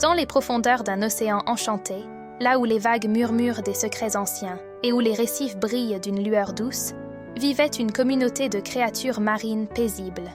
Dans les profondeurs d'un océan enchanté, là où les vagues murmurent des secrets anciens et où les récifs brillent d'une lueur douce, vivait une communauté de créatures marines paisibles.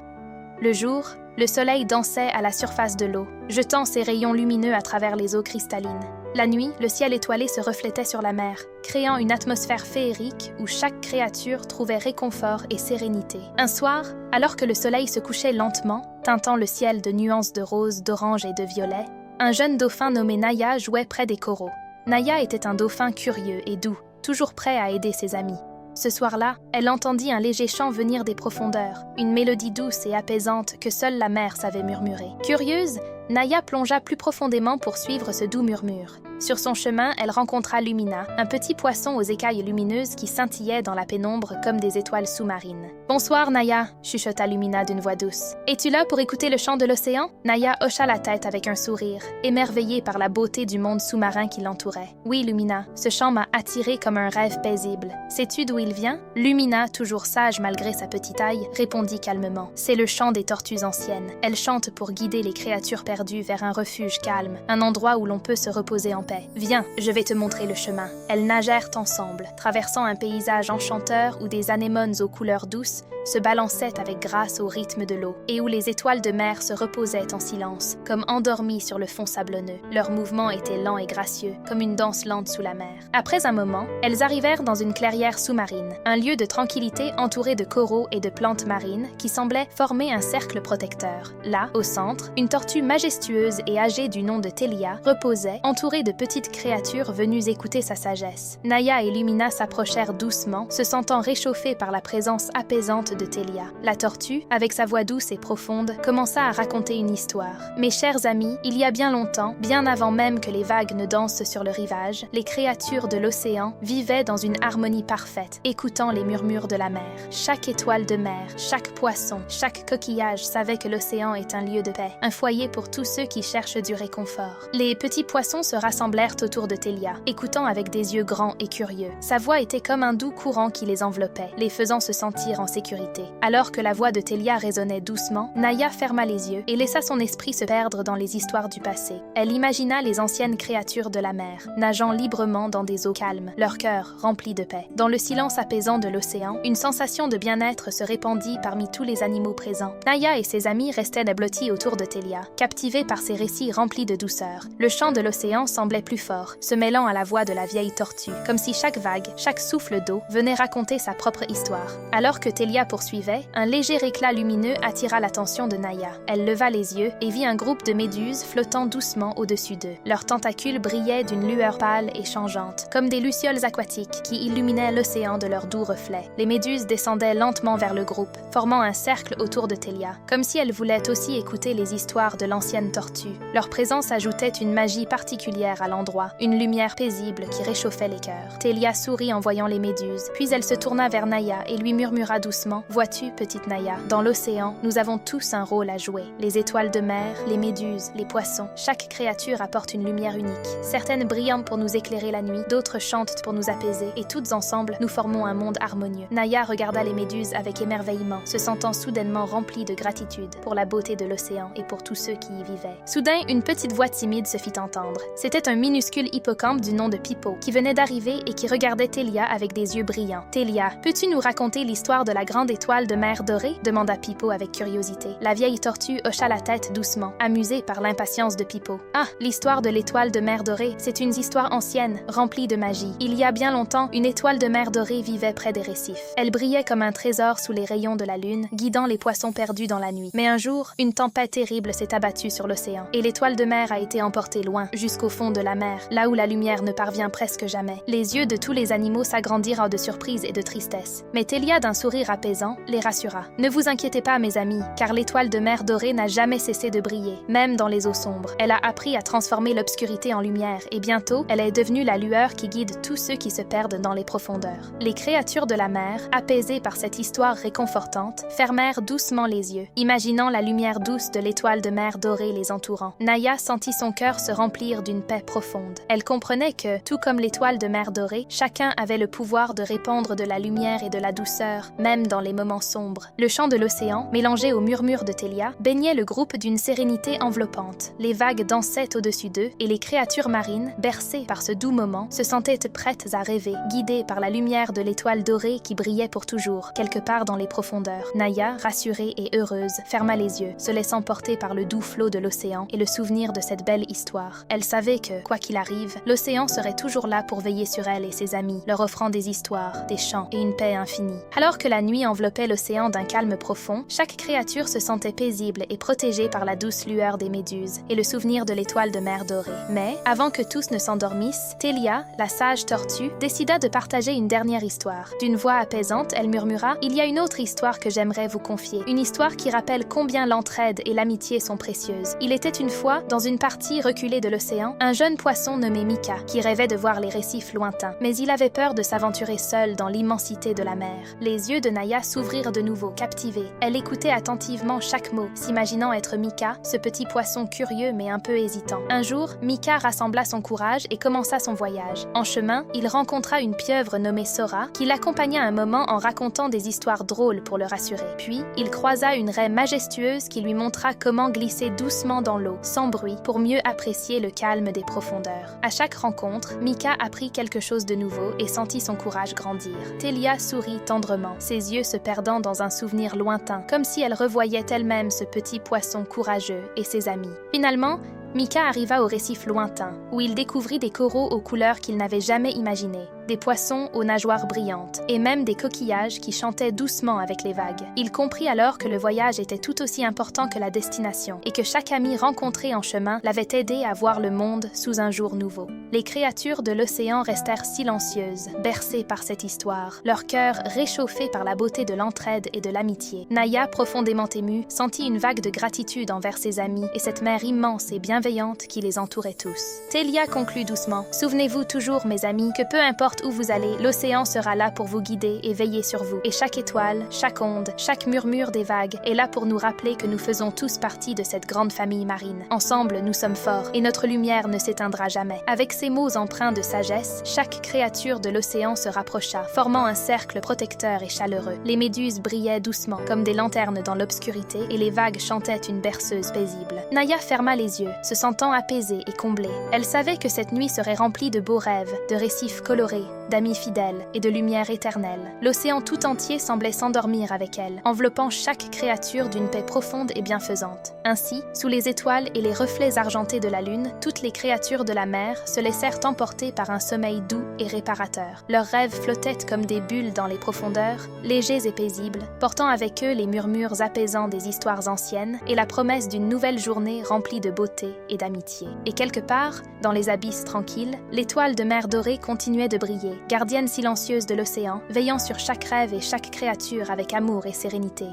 Le jour, le soleil dansait à la surface de l'eau, jetant ses rayons lumineux à travers les eaux cristallines. La nuit, le ciel étoilé se reflétait sur la mer, créant une atmosphère féerique où chaque créature trouvait réconfort et sérénité. Un soir, alors que le soleil se couchait lentement, teintant le ciel de nuances de rose, d'orange et de violet, un jeune dauphin nommé Naya jouait près des coraux. Naya était un dauphin curieux et doux, toujours prêt à aider ses amis. Ce soir-là, elle entendit un léger chant venir des profondeurs, une mélodie douce et apaisante que seule la mer savait murmurer. Curieuse, Naya plongea plus profondément pour suivre ce doux murmure. Sur son chemin, elle rencontra Lumina, un petit poisson aux écailles lumineuses qui scintillait dans la pénombre comme des étoiles sous-marines. « Bonsoir, Naya », chuchota Lumina d'une voix douce. « Es-tu là pour écouter le chant de l'océan ?» Naya hocha la tête avec un sourire, émerveillée par la beauté du monde sous-marin qui l'entourait. « Oui, Lumina, ce chant m'a attirée comme un rêve paisible. Sais-tu d'où il vient ?» Lumina, toujours sage malgré sa petite taille, répondit calmement. « C'est le chant des tortues anciennes. Elles chantent pour guider les créatures perdues vers un refuge calme, un endroit où l'on peut se reposer en paix. Viens, je vais te montrer le chemin. » Elles nagèrent ensemble, traversant un paysage enchanteur où des anémones aux couleurs douces se balançaient avec grâce au rythme de l'eau et où les étoiles de mer se reposaient en silence, comme endormies sur le fond sablonneux. Leurs mouvements étaient lents et gracieux, comme une danse lente sous la mer. Après un moment, elles arrivèrent dans une clairière sous-marine, un lieu de tranquillité entouré de coraux et de plantes marines qui semblaient former un cercle protecteur. Là, au centre, une tortue majestueuse et âgée du nom de Telia reposait, entourée de petites créatures venues écouter sa sagesse. Naya et Lumina s'approchèrent doucement, se sentant réchauffées par la présence apaisante de Telia. La tortue, avec sa voix douce et profonde, commença à raconter une histoire. « Mes chers amis, il y a bien longtemps, bien avant même que les vagues ne dansent sur le rivage, les créatures de l'océan vivaient dans une harmonie parfaite, écoutant les murmures de la mer. Chaque étoile de mer, chaque poisson, chaque coquillage savait que l'océan est un lieu de paix, un foyer pour tous ceux qui cherchent du réconfort. Les petits poissons se rassemblèrent autour de Telia, écoutant avec des yeux grands et curieux. Sa voix était comme un doux courant qui les enveloppait, les faisant se sentir en sécurité. Alors que la voix de Telia résonnait doucement, Naya ferma les yeux et laissa son esprit se perdre dans les histoires du passé. Elle imagina les anciennes créatures de la mer, nageant librement dans des eaux calmes, leur cœur rempli de paix. Dans le silence apaisant de l'océan, une sensation de bien-être se répandit parmi tous les animaux présents. Naya et ses amis restaient blottis autour de Telia, captivés par ses récits remplis de douceur. Le chant de l'océan semblait plus fort, se mêlant à la voix de la vieille tortue, comme si chaque vague, chaque souffle d'eau venait raconter sa propre histoire. Alors que Telia poursuivait, un léger éclat lumineux attira l'attention de Naya. Elle leva les yeux et vit un groupe de méduses flottant doucement au-dessus d'eux. Leurs tentacules brillaient d'une lueur pâle et changeante, comme des lucioles aquatiques qui illuminaient l'océan de leurs doux reflets. Les méduses descendaient lentement vers le groupe, formant un cercle autour de Telia, comme si elles voulaient aussi écouter les histoires de l'ancienne tortue. Leur présence ajoutait une magie particulière à l'endroit, une lumière paisible qui réchauffait les cœurs. Telia sourit en voyant les méduses, puis elle se tourna vers Naya et lui murmura doucement « Vois-tu, petite Naya, dans l'océan, nous avons tous un rôle à jouer. Les étoiles de mer, les méduses, les poissons, chaque créature apporte une lumière unique. Certaines brillent pour nous éclairer la nuit, d'autres chantent pour nous apaiser, et toutes ensemble, nous formons un monde harmonieux. » Naya regarda les méduses avec émerveillement, se sentant soudainement remplie de gratitude pour la beauté de l'océan et pour tous ceux qui y vivaient. Soudain, une petite voix timide se fit entendre. C'était un minuscule hippocampe du nom de Pipo, qui venait d'arriver et qui regardait Telia avec des yeux brillants. « Telia, peux-tu nous raconter l'histoire de la grande étoile de mer dorée ?» demanda Pipo avec curiosité. La vieille tortue hocha la tête doucement, amusée par l'impatience de Pipo. « Ah, l'histoire de l'étoile de mer dorée, c'est une histoire ancienne, remplie de magie. Il y a bien longtemps, une étoile de mer dorée vivait près des récifs. Elle brillait comme un trésor sous les rayons de la lune, guidant les poissons perdus dans la nuit. Mais un jour, une tempête terrible s'est abattue sur l'océan, et l'étoile de mer a été emportée loin, jusqu'au fond de la mer, là où la lumière ne parvient presque jamais. Les yeux de tous les animaux s'agrandirent de surprise et de tristesse. Mais Telia, d'un sourire apaisant, les rassura. « Ne vous inquiétez pas, mes amis, car l'étoile de mer dorée n'a jamais cessé de briller, même dans les eaux sombres. Elle a appris à transformer l'obscurité en lumière, et bientôt, elle est devenue la lueur qui guide tous ceux qui se perdent dans les profondeurs. » Les créatures de la mer, apaisées par cette histoire réconfortante, fermèrent doucement les yeux, imaginant la lumière douce de l'étoile de mer dorée les entourant. Naya sentit son cœur se remplir d'une paix profonde. Elle comprenait que, tout comme l'étoile de mer dorée, chacun avait le pouvoir de répandre de la lumière et de la douceur, même dans les moments sombres. Le chant de l'océan, mélangé au murmure de Télia, baignait le groupe d'une sérénité enveloppante. Les vagues dansaient au-dessus d'eux et les créatures marines, bercées par ce doux moment, se sentaient prêtes à rêver, guidées par la lumière de l'étoile dorée qui brillait pour toujours, quelque part dans les profondeurs. Naya, rassurée et heureuse, ferma les yeux, se laissant porter par le doux flot de l'océan et le souvenir de cette belle histoire. Elle savait que, quoi qu'il arrive, l'océan serait toujours là pour veiller sur elle et ses amis, leur offrant des histoires, des chants et une paix infinie. Alors que la nuit enveloppait l'océan d'un calme profond, chaque créature se sentait paisible et protégée par la douce lueur des méduses et le souvenir de l'étoile de mer dorée. Mais, avant que tous ne s'endormissent, Télia, la sage tortue, décida de partager une dernière histoire. D'une voix apaisante, elle murmura « Il y a une autre histoire que j'aimerais vous confier, une histoire qui rappelle combien l'entraide et l'amitié sont précieuses. Il était une fois, dans une partie reculée de l'océan, un jeune poisson nommé Mika, qui rêvait de voir les récifs lointains. Mais il avait peur de s'aventurer seul dans l'immensité de la mer. Les yeux de Naya s'ouvrirent de nouveau, captivés. Elle écoutait attentivement chaque mot, s'imaginant être Mika, ce petit poisson curieux mais un peu hésitant. Un jour, Mika rassembla son courage et commença son voyage. En chemin, il rencontra une pieuvre nommée Sora, qui l'accompagna un moment en racontant des histoires drôles pour le rassurer. Puis, il croisa une raie majestueuse qui lui montra comment glisser doucement dans l'eau, sans bruit, pour mieux apprécier le calme des profondeurs. À chaque rencontre, Mika apprit quelque chose de nouveau et sentit son courage grandir. Télia sourit tendrement, ses yeux se perdant dans un souvenir lointain, comme si elle revoyait elle-même ce petit poisson courageux et ses amis. Finalement, Mika arriva au récif lointain, où il découvrit des coraux aux couleurs qu'il n'avait jamais imaginées, des poissons aux nageoires brillantes, et même des coquillages qui chantaient doucement avec les vagues. Il comprit alors que le voyage était tout aussi important que la destination, et que chaque ami rencontré en chemin l'avait aidé à voir le monde sous un jour nouveau. Les créatures de l'océan restèrent silencieuses, bercées par cette histoire, leur cœur réchauffé par la beauté de l'entraide et de l'amitié. Naya, profondément émue, sentit une vague de gratitude envers ses amis et cette mer immense et bienveillante qui les entourait tous. Télia conclut doucement. « Souvenez-vous toujours, mes amis, que peu importe où vous allez, l'océan sera là pour vous guider et veiller sur vous. Et chaque étoile, chaque onde, chaque murmure des vagues est là pour nous rappeler que nous faisons tous partie de cette grande famille marine. Ensemble, nous sommes forts et notre lumière ne s'éteindra jamais. » Avec ces mots empreints de sagesse, chaque créature de l'océan se rapprocha, formant un cercle protecteur et chaleureux. Les méduses brillaient doucement, comme des lanternes dans l'obscurité, et les vagues chantaient une berceuse paisible. Naya ferma les yeux, se sentant apaisée et comblée. Elle savait que cette nuit serait remplie de beaux rêves, de récifs colorés, d'amis fidèles et de lumière éternelle. L'océan tout entier semblait s'endormir avec elle, enveloppant chaque créature d'une paix profonde et bienfaisante. Ainsi, sous les étoiles et les reflets argentés de la lune, toutes les créatures de la mer se laissèrent emporter par un sommeil doux et réparateur. Leurs rêves flottaient comme des bulles dans les profondeurs, légers et paisibles, portant avec eux les murmures apaisants des histoires anciennes et la promesse d'une nouvelle journée remplie de beauté et d'amitié. Et quelque part, dans les abysses tranquilles, l'étoile de mer dorée continuait de briller, gardienne silencieuse de l'océan, veillant sur chaque rêve et chaque créature avec amour et sérénité.